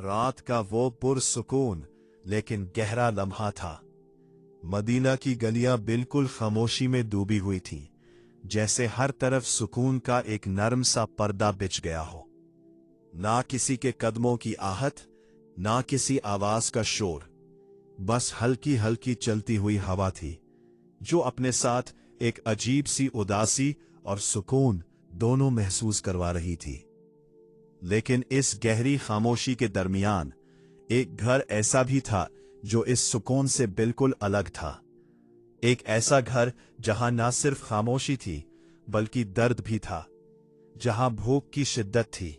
रात का वो पुरसुकून लेकिन गहरा लम्हा था। मदीना की गलियां बिल्कुल खामोशी में डूबी हुई थीं, जैसे हर तरफ सुकून का एक नरम सा पर्दा बिछ गया हो। ना किसी के कदमों की आहट, ना किसी आवाज का शोर, बस हल्की हल्की चलती हुई हवा थी, जो अपने साथ एक अजीब सी उदासी और सुकून दोनों महसूस करवा रही थी। लेकिन इस गहरी खामोशी के दरमियान एक घर ऐसा भी था जो इस सुकून से बिल्कुल अलग था। एक ऐसा घर जहां ना सिर्फ खामोशी थी बल्कि दर्द भी था, जहां भूख की शिद्दत थी,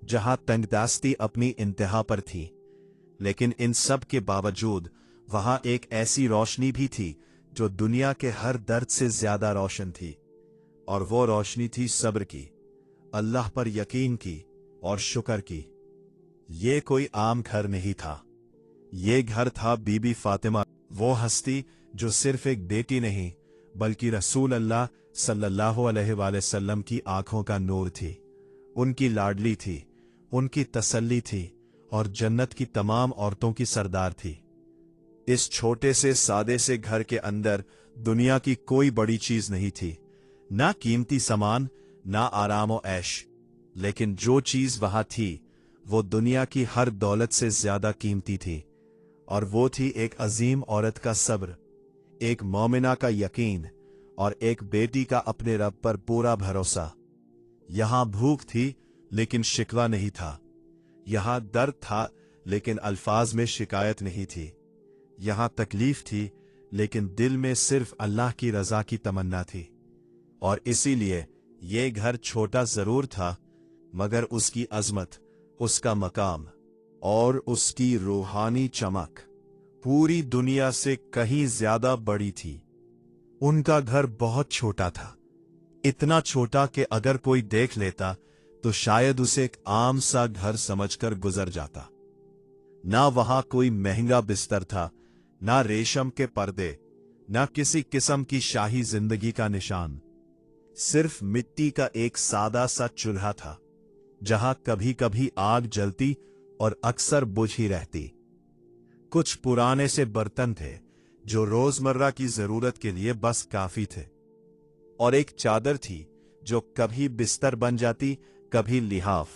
जहां तंगदस्ती अपनी इंतहा पर थी। लेकिन इन सब के बावजूद वहां एक ऐसी रोशनी भी थी जो दुनिया के हर दर्द से ज्यादा रोशन थी, और वो रोशनी थी सब्र की, अल्लाह पर यकीन की और शुक्र की। ये कोई आम घर नहीं था, ये घर था बीबी फातिमा, वो हस्ती जो सिर्फ एक बेटी नहीं बल्कि रसूल अल्लाह सल्लल्लाहु अलैहि वसल्लम की आंखों का नूर थी, उनकी लाडली थी, उनकी तसल्ली थी और जन्नत की तमाम औरतों की सरदार थी। इस छोटे से सादे से घर के अंदर दुनिया की कोई बड़ी चीज नहीं थी, ना कीमती सामान, ना आराम और ऐश, लेकिन जो चीज वहां थी वो दुनिया की हर दौलत से ज्यादा कीमती थी, और वो थी एक अजीम औरत का सब्र, एक मोमिना का यकीन और एक बेटी का अपने रब पर पूरा भरोसा। यहां भूख थी लेकिन शिकवा नहीं था, यहां दर्द था लेकिन अल्फाज में शिकायत नहीं थी, यहां तकलीफ थी लेकिन दिल में सिर्फ अल्लाह की रजा की तमन्ना थी। और इसीलिए ये घर छोटा जरूर था, मगर उसकी अजमत, उसका मकाम और उसकी रूहानी चमक पूरी दुनिया से कहीं ज्यादा बड़ी थी। उनका घर बहुत छोटा था, इतना छोटा कि अगर कोई देख लेता तो शायद उसे एक आम सा घर समझकर गुजर जाता। ना वहां कोई महंगा बिस्तर था, ना रेशम के पर्दे, ना किसी किस्म की शाही जिंदगी का निशान। सिर्फ मिट्टी का एक सादा सा चूल्हा था, जहां कभी कभी आग जलती और अक्सर बुझ ही रहती। कुछ पुराने से बर्तन थे जो रोजमर्रा की जरूरत के लिए बस काफी थे, और एक चादर थी जो कभी बिस्तर बन जाती, कभी लिहाफ।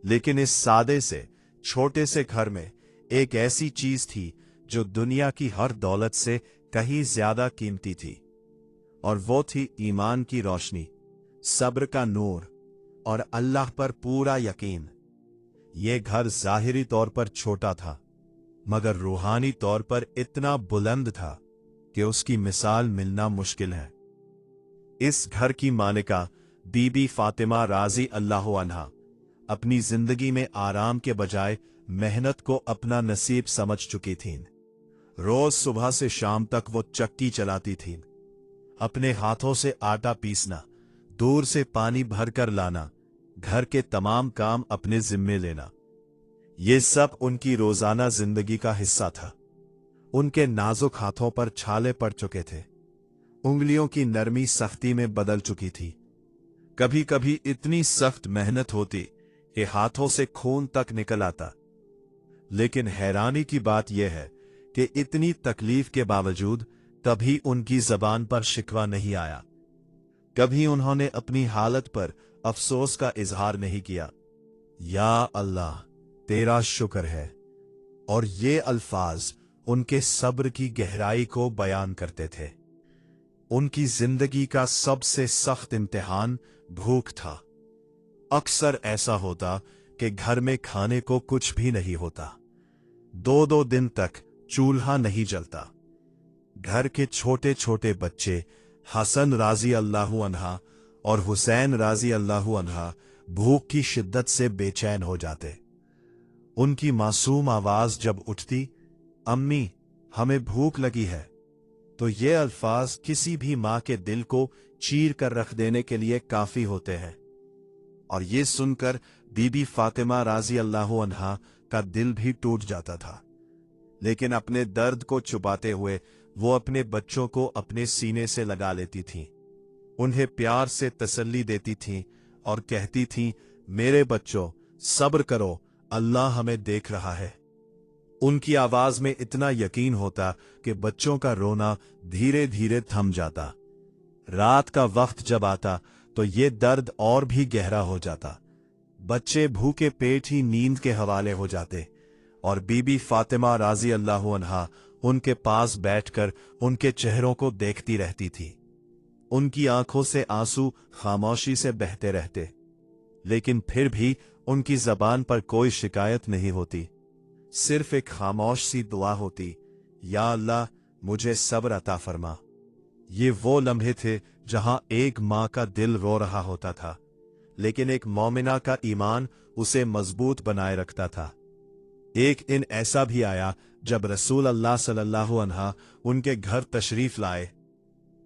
लेकिन इस सादे से छोटे से घर में एक ऐसी चीज थी जो दुनिया की हर दौलत से कहीं ज्यादा कीमती थी, और वो थी ईमान की रोशनी, सब्र का नूर और अल्लाह पर पूरा यकीन। ये घर जाहिरी तौर पर छोटा था, मगर रूहानी तौर पर इतना बुलंद था कि उसकी मिसाल मिलना मुश्किल है। इस घर की मालिका बीबी फातिमा राजी अल्लाह अन्हा अपनी जिंदगी में आराम के बजाय मेहनत को अपना नसीब समझ चुकी थीं। रोज सुबह से शाम तक वो चक्की चलाती थीं, अपने हाथों से आटा पीसना, दूर से पानी भरकर लाना, घर के तमाम काम अपने जिम्मे लेना, ये सब उनकी रोजाना जिंदगी का हिस्सा था। उनके नाजुक हाथों पर छाले पड़ चुके थे, उंगलियों की नरमी सख्ती में बदल चुकी थी। कभी कभी इतनी सख्त मेहनत होती कि हाथों से खून तक निकल आता। लेकिन हैरानी की बात यह है कि इतनी तकलीफ के बावजूद कभी उनकी जबान पर शिकवा नहीं आया, कभी उन्होंने अपनी हालत पर अफसोस का इजहार नहीं किया। या अल्लाह, तेरा शुक्र है। और ये अल्फाज उनके सब्र की गहराई को बयान करते थे। उनकी जिंदगी का सबसे सख्त इम्तिहान भूख था। अक्सर ऐसा होता कि घर में खाने को कुछ भी नहीं होता, 2-2 दिन तक चूल्हा नहीं जलता। घर के छोटे छोटे बच्चे हसन राजी अल्लाहु अन्हा और हुसैन राजी अल्लाहु अन्हा भूख की शिद्दत से बेचैन हो जाते। उनकी मासूम आवाज जब उठती, अम्मी हमें भूख लगी है, तो ये अल्फाज किसी भी मां के दिल को चीर कर रख देने के लिए काफी होते हैं। और ये सुनकर बीबी फातिमा राजी अल्लाहु अन्हा का दिल भी टूट जाता था। लेकिन अपने दर्द को छुपाते हुए वो अपने बच्चों को अपने सीने से लगा लेती थीं, उन्हें प्यार से तसल्ली देती थीं और कहती थीं, मेरे बच्चों सब्र करो, अल्लाह हमें देख रहा है। उनकी आवाज में इतना यकीन होता कि बच्चों का रोना धीरे धीरे थम जाता। रात का वक्त जब आता तो ये दर्द और भी गहरा हो जाता। बच्चे भूखे पेट ही नींद के हवाले हो जाते और बीबी फातिमा राजी अल्लाह अन्हा उनके पास बैठकर उनके चेहरों को देखती रहती थी। उनकी आंखों से आंसू खामोशी से बहते रहते, लेकिन फिर भी उनकी जबान पर कोई शिकायत नहीं होती। सिर्फ एक खामोश सी दुआ होती, या अल्लाह मुझे सब्र अता फरमा। ये वो लम्हे थे जहां एक मां का दिल रो रहा होता था, लेकिन एक मोमिना का ईमान उसे मजबूत बनाए रखता था। एक दिन ऐसा भी आया जब रसूल अल्लाह सल्लल्लाहु अन्हा उनके घर तशरीफ लाए।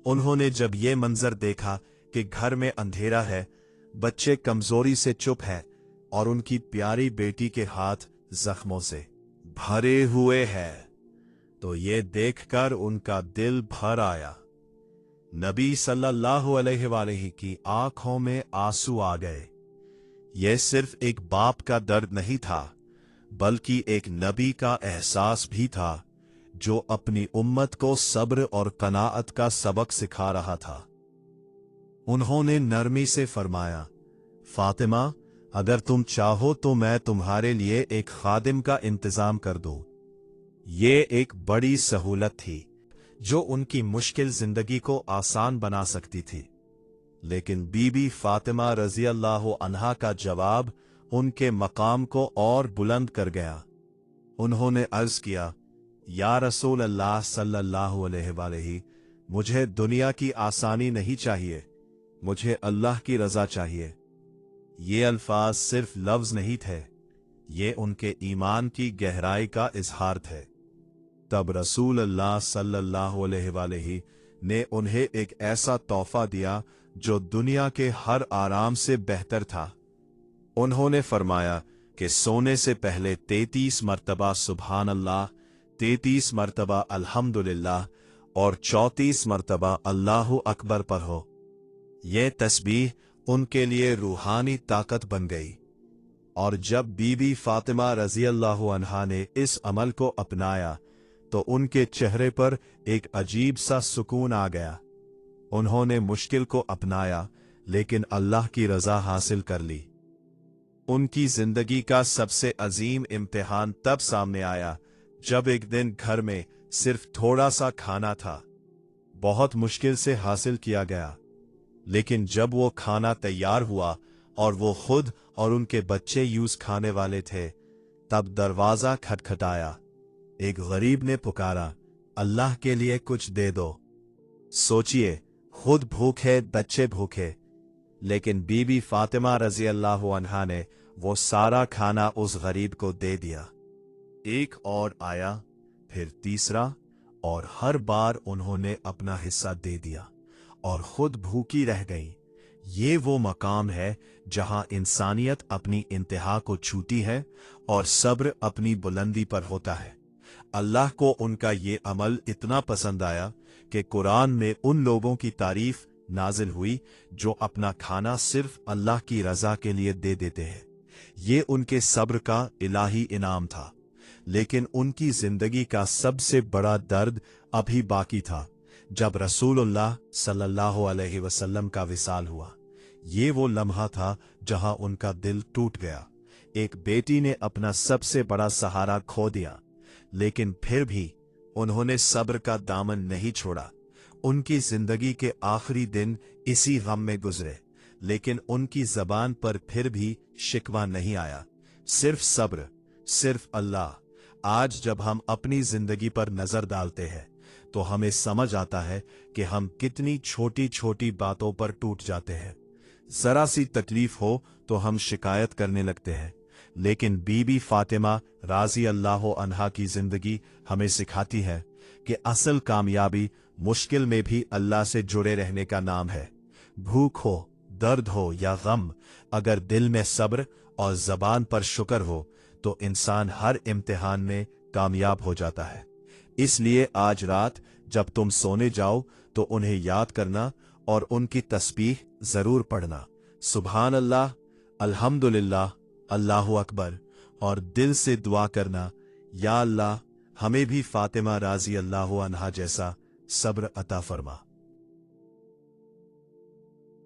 उन्होंने जब ये मंजर देखा कि घर में अंधेरा है, बच्चे कमजोरी से चुप है और उनकी प्यारी बेटी के हाथ जख्मों से भरे हुए हैं, तो ये देखकर उनका दिल भर आया। नबी सल्लल्लाहु अलैहि वसल्लम की आंखों में आंसू आ गए। यह सिर्फ एक बाप का दर्द नहीं था, बल्कि एक नबी का एहसास भी था जो अपनी उम्मत को सब्र और कनाअत का सबक सिखा रहा था। उन्होंने नरमी से फरमाया, फातिमा, अगर तुम चाहो तो मैं तुम्हारे लिए एक खादिम का इंतजाम कर दूं। ये एक बड़ी सहूलत थी जो उनकी मुश्किल जिंदगी को आसान बना सकती थी, लेकिन बीबी फातिमा रजी अल्लाह अन्हा का जवाब उनके मकाम को और बुलंद कर गया। उन्होंने अर्ज किया, या रसूल अल्लाह सल्लल्लाहु अलैहि वसल्लम, मुझे दुनिया की आसानी नहीं चाहिए, मुझे अल्लाह की रजा चाहिए। ये अल्फाज सिर्फ लफ्ज नहीं थे, ये उनके ईमान की गहराई का इजहार थे। तब रसूल अल्लाह सल्लल्लाहु अलैहि वसल्लम ने उन्हें एक ऐसा तोहफा दिया जो दुनिया के हर आराम से बेहतर था। उन्होंने फरमाया कि सोने से पहले 33 मरतबा सुभान अल्लाह, 33 मरतबा अल्हम्दुलिल्लाह और 34 मरतबा अल्लाहु अकबर पढ़ो। ये तस्बीह उनके लिए रूहानी ताकत बन गई। और जब बीबी फातिमा रजी अल्लाह अन्हा ने इस अमल को अपनाया तो उनके चेहरे पर एक अजीब सा सुकून आ गया। उन्होंने मुश्किल को अपनाया, लेकिन अल्लाह की रजा हासिल कर ली। उनकी जिंदगी का सबसे अजीम इम्तिहान तब सामने आया जब एक दिन घर में सिर्फ थोड़ा सा खाना था। बहुत मुश्किल से हासिल किया गया, लेकिन जब वो खाना तैयार हुआ और वो खुद और उनके बच्चे यूज खाने वाले थे, तब दरवाजा खटखटाया। एक गरीब ने पुकारा, अल्लाह के लिए कुछ दे दो। सोचिए, खुद भूखे, बच्चे भूखे, लेकिन बीबी फातिमा रजी अल्लाह अन्हा ने वो सारा खाना उस गरीब को दे दिया। एक और आया, फिर तीसरा, और हर बार उन्होंने अपना हिस्सा दे दिया और खुद भूखी रह गई। ये वो मकाम है जहां इंसानियत अपनी इंतहा को छूती है और सब्र अपनी बुलंदी पर होता है। अल्लाह को उनका ये अमल इतना पसंद आया कि कुरान में उन लोगों की तारीफ नाजिल हुई जो अपना खाना सिर्फ अल्लाह की रजा के लिए दे देते हैं। ये उनके सब्र का इलाही इनाम था। लेकिन उनकी जिंदगी का सबसे बड़ा दर्द अभी बाकी था, जब रसूलुल्लाह सल्लल्लाहु अलैहि वसल्लम का विसाल हुआ। ये वो लम्हा था जहां उनका दिल टूट गया। एक बेटी ने अपना सबसे बड़ा सहारा खो दिया, लेकिन फिर भी उन्होंने सब्र का दामन नहीं छोड़ा। उनकी जिंदगी के आखिरी दिन इसी गम में गुजरे, लेकिन उनकी जबान पर फिर भी शिकवा नहीं आया, सिर्फ सब्र, सिर्फ अल्लाह। आज जब हम अपनी जिंदगी पर नजर डालते हैं तो हमें समझ आता है कि हम कितनी छोटी छोटी बातों पर टूट जाते हैं। जरा सी तकलीफ हो तो हम शिकायत करने लगते हैं, लेकिन बीबी फातिमा राजी अल्लाह अन्हा की जिंदगी हमें सिखाती है कि असल कामयाबी मुश्किल में भी अल्लाह से जुड़े रहने का नाम है। भूख हो, दर्द हो या गम, अगर दिल में सब्र और जबान पर शुक्र हो तो इंसान हर इम्तिहान में कामयाब हो जाता है। इसलिए आज रात जब तुम सोने जाओ तो उन्हें याद करना और उनकी तस्बीह जरूर पढ़ना। सुभान अल्लाह, अल्हम्दुलिल्लाह, अल्लाहु अकबर, اور دل سے دعا کرنا، یا اللہ ہمیں بھی فاطمہ رضی اللہ عنہا جیسا صبر عطا فرما۔